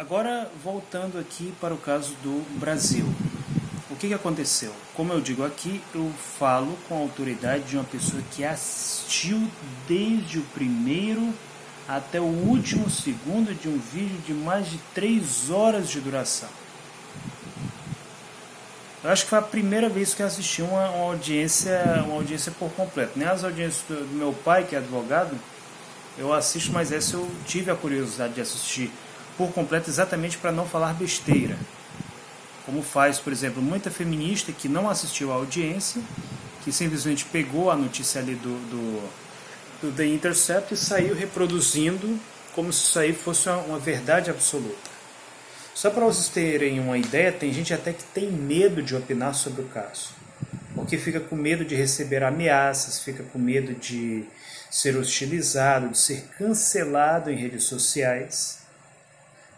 Agora, voltando aqui para o caso do Brasil. O que aconteceu? Como eu digo aqui, eu falo com a autoridade de uma pessoa que assistiu desde o primeiro até o último segundo de um vídeo de mais de 3 horas de duração. Eu acho que foi a primeira vez que eu assisti uma audiência por completo. Nem as audiências do meu pai, que é advogado, eu assisto, mas essa eu tive a curiosidade de assistir por completo exatamente para não falar besteira. Como faz, por exemplo, muita feminista que não assistiu à audiência, que simplesmente pegou a notícia ali do The Intercept e saiu reproduzindo como se isso aí fosse uma verdade absoluta. Só para vocês terem uma ideia, tem gente até que tem medo de opinar sobre o caso, porque fica com medo de receber ameaças, fica com medo de ser hostilizado, de ser cancelado em redes sociais.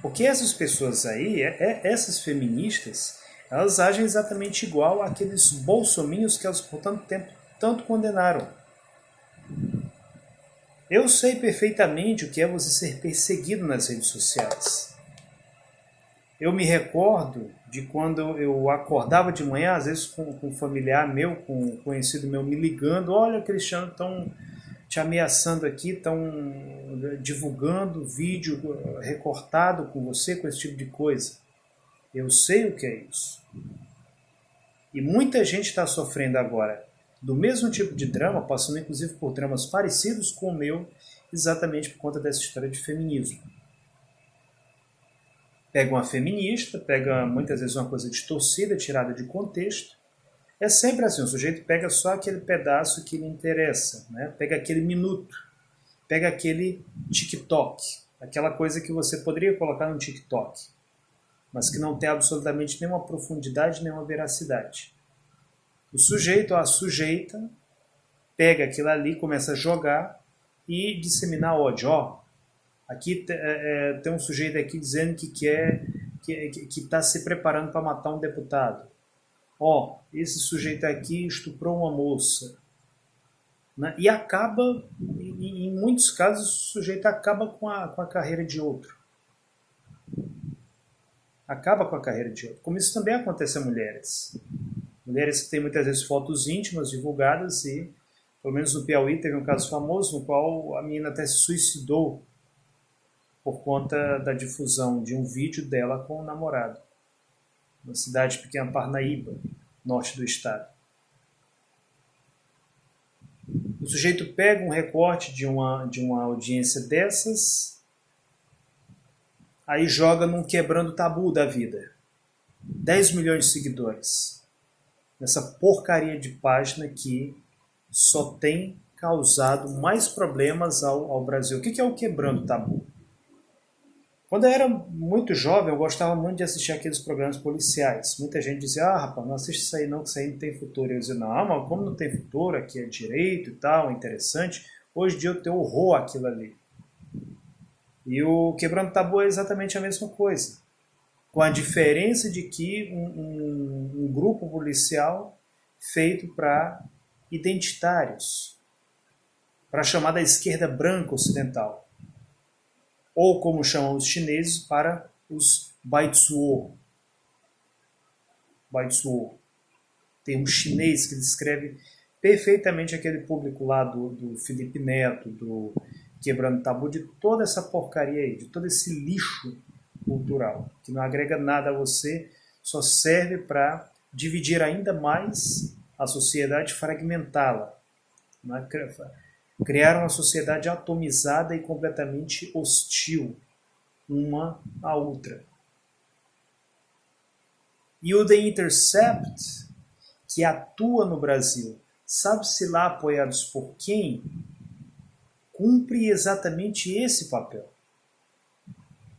Porque essas pessoas aí, essas feministas, elas agem exatamente igual àqueles bolsominhos que elas por tanto tempo tanto condenaram. Eu sei perfeitamente o que é você ser perseguido nas redes sociais. Eu me recordo de quando eu acordava de manhã, às vezes com um familiar meu, com um conhecido meu me ligando: olha, Cristiano, estão te ameaçando aqui, estão divulgando vídeo recortado com você, com esse tipo de coisa. Eu sei o que é isso. E muita gente está sofrendo agora do mesmo tipo de drama, passando inclusive por dramas parecidos com o meu, exatamente por conta dessa história de feminismo. Pega uma feminista, pega muitas vezes uma coisa distorcida, tirada de contexto. É sempre assim, o sujeito pega só aquele pedaço que lhe interessa, né? Pega aquele minuto, pega aquele TikTok, aquela coisa que você poderia colocar no TikTok, mas que não tem absolutamente nenhuma profundidade, nenhuma veracidade. O sujeito ou a sujeita pega aquilo ali, começa a jogar e disseminar ódio. Aqui tem um sujeito aqui dizendo que está se preparando para matar um deputado. Esse sujeito aqui estuprou uma moça. Né? E acaba, em muitos casos, o sujeito acaba com a carreira de outro. Acaba com a carreira de outro. Como isso também acontece a mulheres. Mulheres que têm muitas vezes fotos íntimas divulgadas e, pelo menos no Piauí, teve um caso famoso no qual a menina até se suicidou por conta da difusão de um vídeo dela com o namorado, na cidade pequena Parnaíba, norte do estado. O sujeito pega um recorte de uma audiência dessas, aí joga num quebrando tabu da vida. 10 milhões de seguidores. Nessa porcaria de página que só tem causado mais problemas ao Brasil. O que é o quebrando tabu? Quando eu era muito jovem, eu gostava muito de assistir aqueles programas policiais. Muita gente dizia: rapaz, não assiste isso aí não, que isso aí não tem futuro. Eu dizia: não, mas como não tem futuro, aqui é direito e tal, é interessante. Hoje em dia eu tenho horror àquilo ali. E o Quebrando Tabu é exatamente a mesma coisa. Com a diferença de que um grupo policial feito para identitários, para a chamada esquerda branca ocidental, ou como chamam os chineses, para os Baizuo. Baizuo, termo chinês que descreve perfeitamente aquele público lá do Felipe Neto, do Quebrando Tabu, de toda essa porcaria aí, de todo esse lixo cultural, que não agrega nada a você, só serve para dividir ainda mais a sociedade, fragmentá-la, né? Criar uma sociedade atomizada e completamente hostil uma à outra. E o The Intercept, que atua no Brasil, sabe-se lá apoiados por quem, cumpre exatamente esse papel.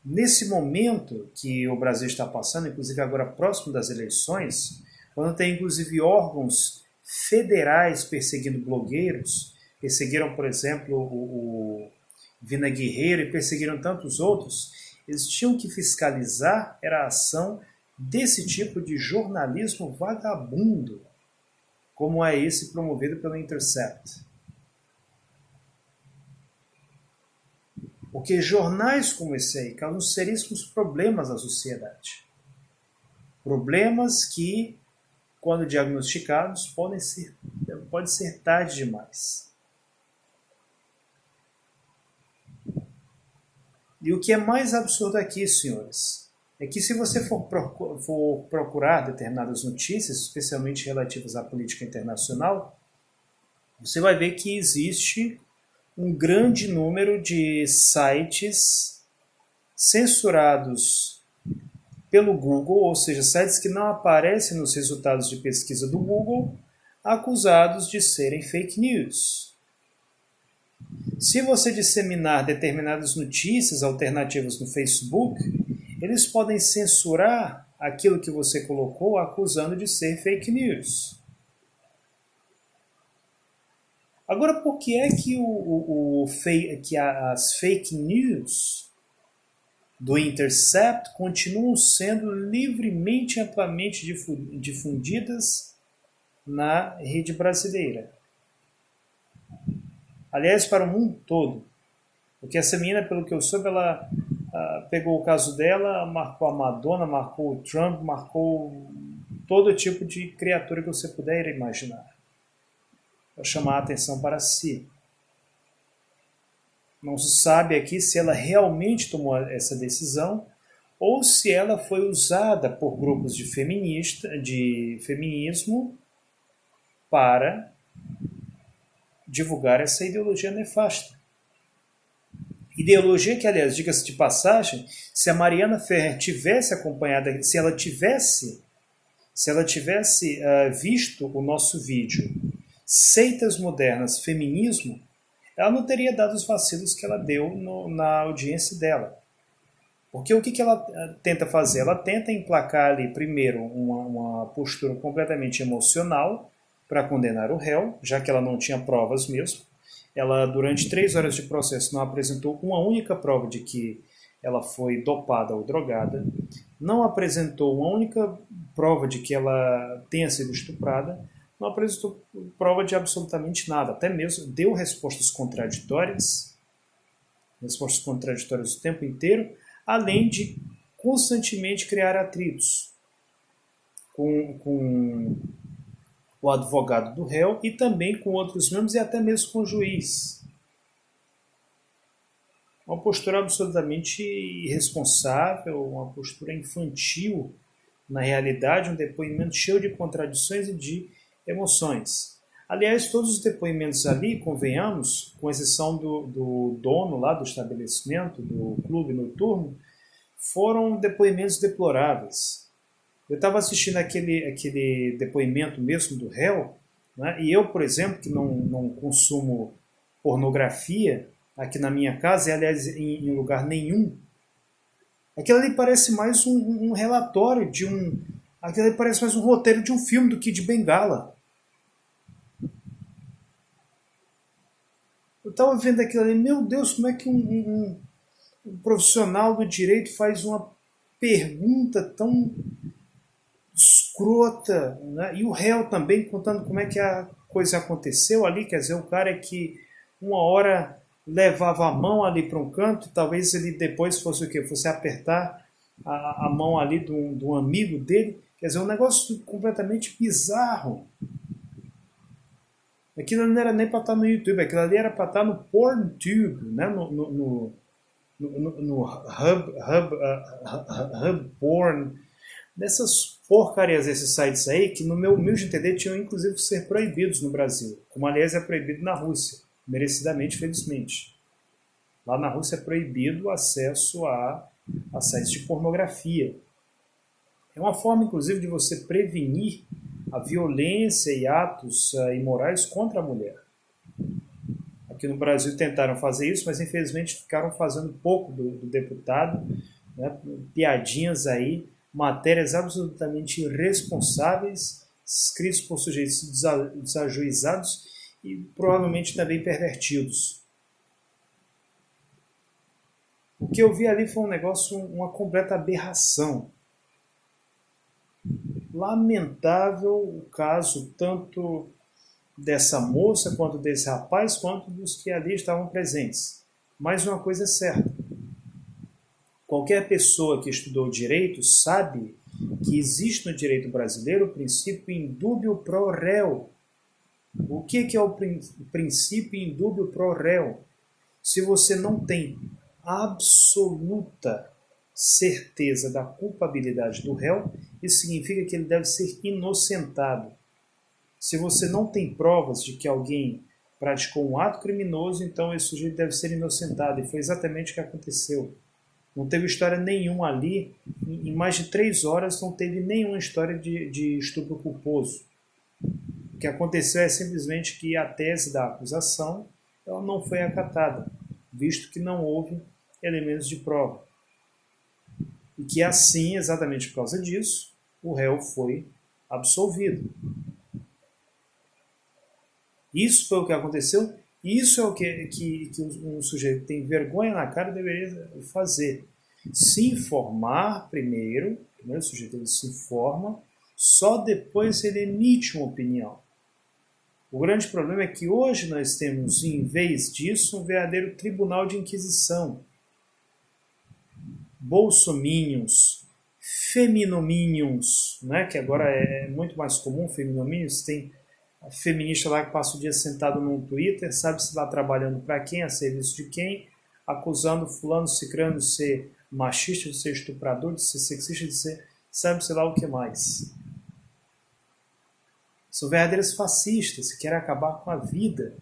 Nesse momento que o Brasil está passando, inclusive agora próximo das eleições, quando tem inclusive órgãos federais perseguindo blogueiros, perseguiram, por exemplo, o Vina Guerreiro e perseguiram tantos outros, eles tinham que fiscalizar a ação desse tipo de jornalismo vagabundo, como é esse promovido pelo Intercept. Porque jornais como esse aí causam seríssimos problemas à sociedade. Problemas que, quando diagnosticados, pode ser tarde demais. E o que é mais absurdo aqui, senhores, é que se você for procurar determinadas notícias, especialmente relativas à política internacional, você vai ver que existe um grande número de sites censurados pelo Google, ou seja, sites que não aparecem nos resultados de pesquisa do Google, acusados de serem fake news. Se você disseminar determinadas notícias alternativas no Facebook, eles podem censurar aquilo que você colocou acusando de ser fake news. Agora, por que é que, que as fake news do Intercept continuam sendo livremente e amplamente difundidas na rede brasileira? Aliás, para o mundo todo. Porque essa menina, pelo que eu soube, ela pegou o caso dela, marcou a Madonna, marcou o Trump, marcou todo tipo de criatura que você puder imaginar, para chamar a atenção para si. Não se sabe aqui se ela realmente tomou essa decisão ou se ela foi usada por grupos de feminismo para divulgar essa ideologia nefasta. Ideologia que, aliás, diga-se de passagem, se a Mariana Ferrer tivesse acompanhado, se ela tivesse visto o nosso vídeo Seitas Modernas, Feminismo, ela não teria dado os vacilos que ela deu na audiência dela. Porque o que ela tenta fazer? Ela tenta emplacar ali, primeiro, uma postura completamente emocional para condenar o réu, já que ela não tinha provas mesmo. Ela, durante 3 horas de processo, não apresentou uma única prova de que ela foi dopada ou drogada, não apresentou uma única prova de que ela tenha sido estuprada, não apresentou prova de absolutamente nada, até mesmo deu respostas contraditórias o tempo inteiro, além de constantemente criar atritos com o advogado do réu e também com outros membros e até mesmo com o juiz. Uma postura absolutamente irresponsável, uma postura infantil, na realidade, um depoimento cheio de contradições e de emoções. Aliás, todos os depoimentos ali, convenhamos, com exceção do dono lá do estabelecimento, do clube noturno, foram depoimentos deploráveis. Eu estava assistindo aquele depoimento mesmo do réu, né? E eu, por exemplo, que não consumo pornografia aqui na minha casa, e aliás em lugar nenhum, aquilo ali parece mais um relatório de aquilo ali parece mais um roteiro de um filme do Kid Bengala. Eu estava vendo aquilo ali, meu Deus, como é que um profissional do direito faz uma pergunta tão escrota, né? E o réu também contando como é que a coisa aconteceu ali, quer dizer, o cara é que uma hora levava a mão ali para um canto, talvez ele depois fosse o quê? Fosse apertar a mão ali de um amigo dele, quer dizer, um negócio completamente bizarro. Aquilo não era nem para estar no YouTube, aquilo ali era para estar no PornTube, né? no Hub Porn, dessas porcarias desses sites aí, que no meu humilde entender tinham inclusive que ser proibidos no Brasil, como aliás é proibido na Rússia, merecidamente, felizmente. Lá na Rússia é proibido o acesso a sites de pornografia. É uma forma, inclusive, de você prevenir a violência e atos imorais contra a mulher. Aqui no Brasil tentaram fazer isso, mas infelizmente ficaram fazendo pouco do deputado, né? Piadinhas aí, matérias absolutamente irresponsáveis, escritos por sujeitos desajuizados e provavelmente também pervertidos. O que eu vi ali foi um negócio, uma completa aberração. Lamentável o caso tanto dessa moça, quanto desse rapaz, quanto dos que ali estavam presentes. Mas uma coisa é certa: qualquer pessoa que estudou direito sabe que existe no direito brasileiro o princípio indubio pro reo. O que é o princípio indubio pro reo? Se você não tem absoluta certeza da culpabilidade do réu, isso significa que ele deve ser inocentado. Se você não tem provas de que alguém praticou um ato criminoso, então esse sujeito deve ser inocentado. E foi exatamente o que aconteceu. Não teve história nenhuma ali. Em mais de 3 horas não teve nenhuma história de estupro culposo. O que aconteceu é simplesmente que a tese da acusação ela não foi acatada, visto que não houve elementos de prova. E que assim, exatamente por causa disso, o réu foi absolvido. Isso foi o que aconteceu. Isso é o que um sujeito que tem vergonha na cara deveria fazer. Se informar primeiro. Primeiro o sujeito ele se informa, só depois ele emite uma opinião. O grande problema é que hoje nós temos, em vez disso, um verdadeiro tribunal de inquisição. Bolsominions, feminominions, né, que agora é muito mais comum, feminominions, tem a feminista lá que passa o dia sentado no Twitter, sabe-se lá trabalhando para quem, a serviço de quem, acusando fulano, cicrano de ser machista, de ser estuprador, de ser sexista, de ser sabe-se lá o que mais. São verdadeiros fascistas que querem acabar com a vida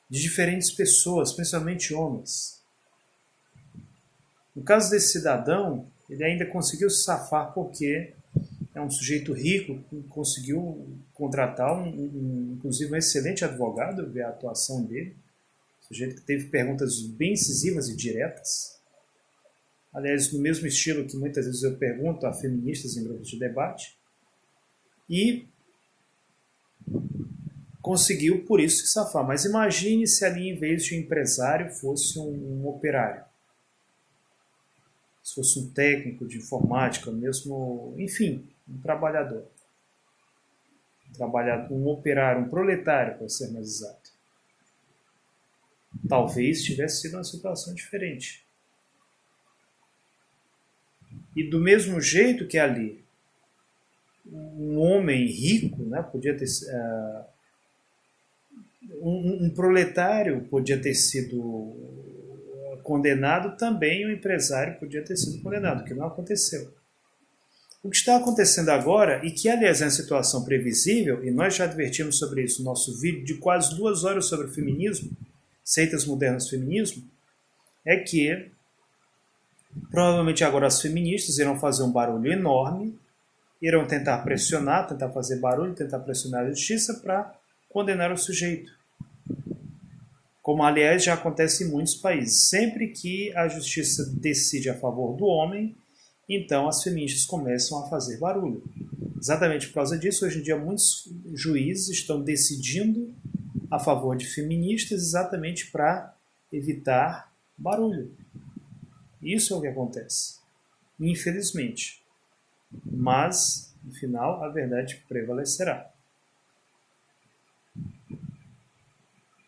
de diferentes pessoas, principalmente homens. No caso desse cidadão, ele ainda conseguiu se safar porque é um sujeito rico que conseguiu contratar inclusive um excelente advogado, ver a atuação dele, um sujeito que teve perguntas bem incisivas e diretas. Aliás, no mesmo estilo que muitas vezes eu pergunto a feministas em grupos de debate. E conseguiu, por isso, se safar. Mas imagine se ali, em vez de um empresário, fosse um operário. Se fosse um técnico de informática, mesmo, enfim, um trabalhador. Um operário, um proletário, para ser mais exato. Talvez tivesse sido uma situação diferente. E do mesmo jeito que ali, um homem rico, né, podia ter um proletário podia ter sido condenado, também o empresário podia ter sido condenado, que não aconteceu. O que está acontecendo agora, e que aliás é uma situação previsível, e nós já advertimos sobre isso no nosso vídeo de quase 2 horas sobre o feminismo, seitas modernas do feminismo, é que provavelmente agora as feministas irão fazer um barulho enorme, irão tentar pressionar, tentar fazer barulho, tentar pressionar a justiça para condenar o sujeito. Como, aliás, já acontece em muitos países. Sempre que a justiça decide a favor do homem, então as feministas começam a fazer barulho. Exatamente por causa disso, hoje em dia muitos juízes estão decidindo a favor de feministas exatamente para evitar barulho. Isso é o que acontece. Infelizmente. Mas, no final, a verdade prevalecerá.